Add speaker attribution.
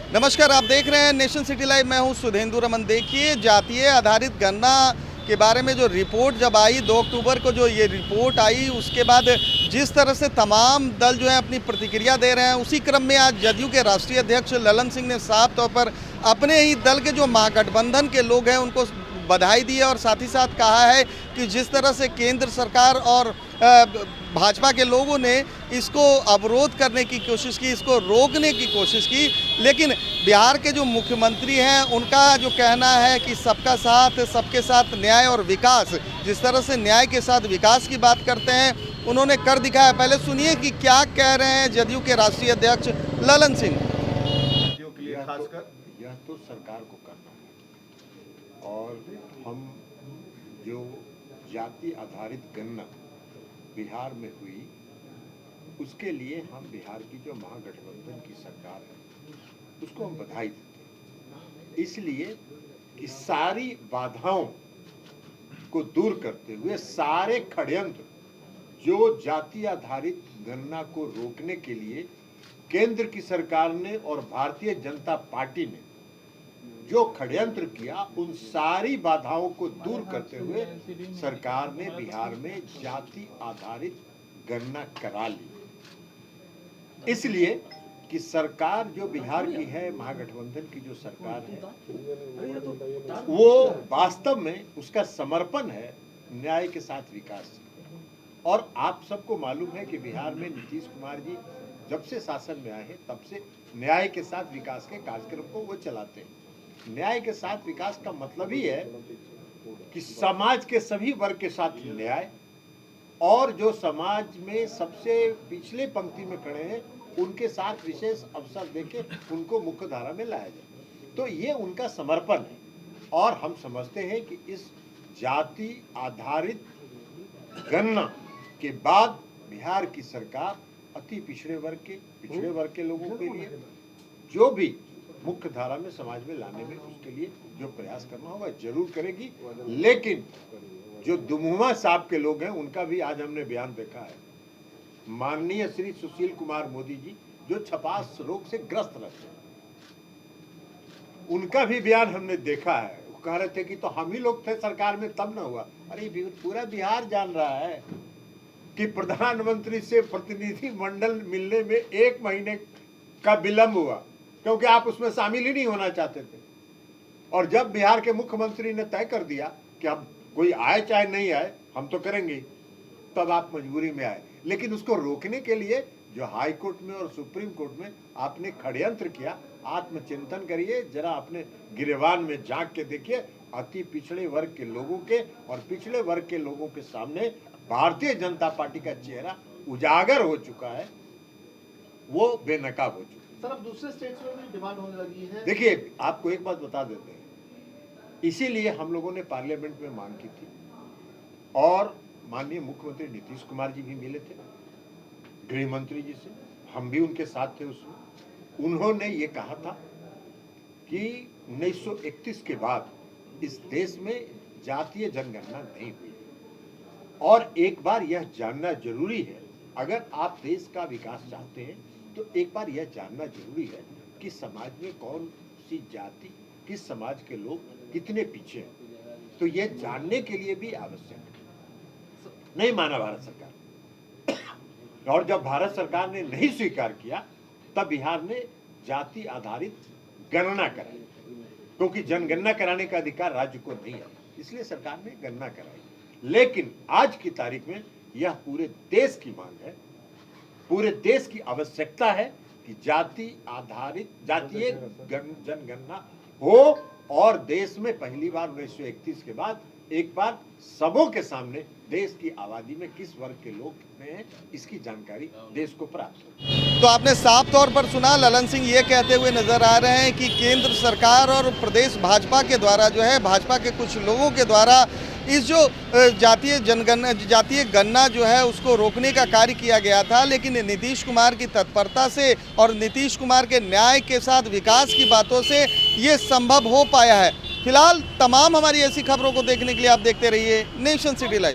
Speaker 1: नमस्कार, आप देख रहे हैं नेशन सिटी लाइव। मैं हूं सुधेंदु रमन। देखिए, जातीय आधारित गणना के बारे में जो रिपोर्ट जब आई 2 अक्टूबर को, जो ये रिपोर्ट आई, उसके बाद जिस तरह से तमाम दल जो है अपनी प्रतिक्रिया दे रहे हैं, उसी क्रम में आज जदयू के राष्ट्रीय अध्यक्ष ललन सिंह ने साफ तौर पर अपने ही दल के जो महागठबंधन के लोग हैं उनको बधाई दी है और साथ ही साथ कहा है कि जिस तरह से केंद्र सरकार और भाजपा के लोगों ने इसको अवरोध करने की कोशिश की, इसको रोकने की कोशिश की, लेकिन बिहार के जो मुख्यमंत्री हैं उनका जो कहना है कि सबका साथ, सबके साथ न्याय और विकास, जिस तरह से न्याय के साथ विकास की बात करते हैं उन्होंने कर दिखाया। पहले सुनिए कि क्या कह रहे हैं जदयू के राष्ट्रीय अध्यक्ष ललन सिंह।
Speaker 2: यह तो सरकार को करना है और हम जो जाति आधारित गणना बिहार में हुई उसके लिए हम बिहार की जो महागठबंधन की सरकार है उसको हम बधाई देते हैं, इसलिए कि सारी बाधाओं को दूर करते हुए सारे षड्यंत्र जो जाति आधारित गणना को रोकने के लिए केंद्र की सरकार ने और भारतीय जनता पार्टी ने जो षड्यंत्र किया, उन सारी बाधाओं को दूर करते हुए सरकार ने बिहार में जाति आधारित गणना करा ली। इसलिए कि सरकार जो बिहार की है, महागठबंधन की जो सरकार है, वो वास्तव में उसका समर्पण है न्याय के साथ विकास। और आप सबको मालूम है कि बिहार में नीतीश कुमार जी जब से शासन में आए हैं तब से न्याय के साथ विकास के कार्यक्रम को वो चलाते हैं। न्याय के साथ विकास का मतलब ही है कि समाज के सभी वर्ग के साथ न्याय, और जो समाज में सबसे पिछले पंक्ति में खड़े हैं उनके साथ विशेष अवसर देके उनको मुख्य धारा में लाया जाए। तो ये उनका समर्पण है और हम समझते हैं कि इस जाति आधारित गणना के बाद बिहार की सरकार अति पिछड़े वर्ग के लोगों के लिए जो भी मुख्य धारा में समाज में लाने में उसके लिए जो प्रयास करना होगा जरूर करेगी। लेकिन जो दुमुआ साहब के लोग हैं उनका भी आज हमने बयान देखा है। माननीय श्री सुशील कुमार मोदी जी जो छपास रोग से ग्रस्त रहते हैं, उनका भी बयान हमने देखा है। वो कह रहे थे कि तो हम ही लोग थे सरकार में तब ना हुआ। अरे पूरा बिहार जान रहा है कि प्रधानमंत्री से प्रतिनिधि मंडल मिलने में 1 महीने का विलंब हुआ क्योंकि आप उसमें शामिल ही नहीं होना चाहते थे। और जब बिहार के मुख्यमंत्री ने तय कर दिया कि अब कोई आए चाहे नहीं आए हम तो करेंगे, तब आप मजबूरी में आए। लेकिन उसको रोकने के लिए जो हाई कोर्ट में और सुप्रीम कोर्ट में आपने षड्यंत्र किया, आत्मचिंतन करिए, जरा अपने गिरेबान में झांक के देखिए। अति पिछड़े वर्ग के लोगों के और पिछड़े वर्ग के लोगों के सामने भारतीय जनता पार्टी का चेहरा उजागर हो चुका है, वो बेनकाब हो चुका है।
Speaker 3: सर, अब दूसरे स्टेट्स में भी डिमांड होने लगी है।
Speaker 2: देखिए, आपको एक बात बता देते हैं, इसीलिए हम लोगों ने पार्लियामेंट में मांग की थी और माननीय मुख्यमंत्री नीतीश कुमार जी भी मिले थे गृह मंत्री जी से, हम भी उनके साथ थे उसमें। उन्होंने ये कहा था कि 1931 के बाद इस देश में जातीय जनगणना नहीं हुई और एक बार यह जानना जरूरी है, अगर आप देश का विकास चाहते हैं तो एक बार यह जानना जरूरी है कि समाज में कौन सी जाति, किस समाज के लोग कितने पीछे हैं। तो यह जानने के लिए भी आवश्यक है। नहीं माना भारत सरकार और जब भारत सरकार ने नहीं स्वीकार किया तब बिहार ने जाति आधारित गणना कराई, क्योंकि जनगणना कराने का अधिकार राज्य को नहीं है, इसलिए सरकार ने गणना कराई। लेकिन आज की तारीख में यह पूरे देश की मांग है, पूरे देश की आवश्यकता है कि जाति आधारित जातीय जनगणना हो और देश में पहली बार 1931 के बाद एक बार सबों के सामने देश की आबादी में किस वर्ग के लोग कितने हैं इसकी जानकारी देश को प्राप्त हो।
Speaker 1: तो आपने साफ तौर पर सुना, ललन सिंह ये कहते हुए नजर आ रहे हैं कि केंद्र सरकार और प्रदेश भाजपा के द्वारा जो है, भाजपा के कुछ लोगों के द्वारा इस जो जातीय गणना जो है उसको रोकने का कार्य किया गया था, लेकिन नीतीश कुमार की तत्परता से और नीतीश कुमार के न्याय के साथ विकास की बातों से ये संभव हो पाया है। फिलहाल तमाम हमारी ऐसी खबरों को देखने के लिए आप देखते रहिए नेशन सिटी लाइव।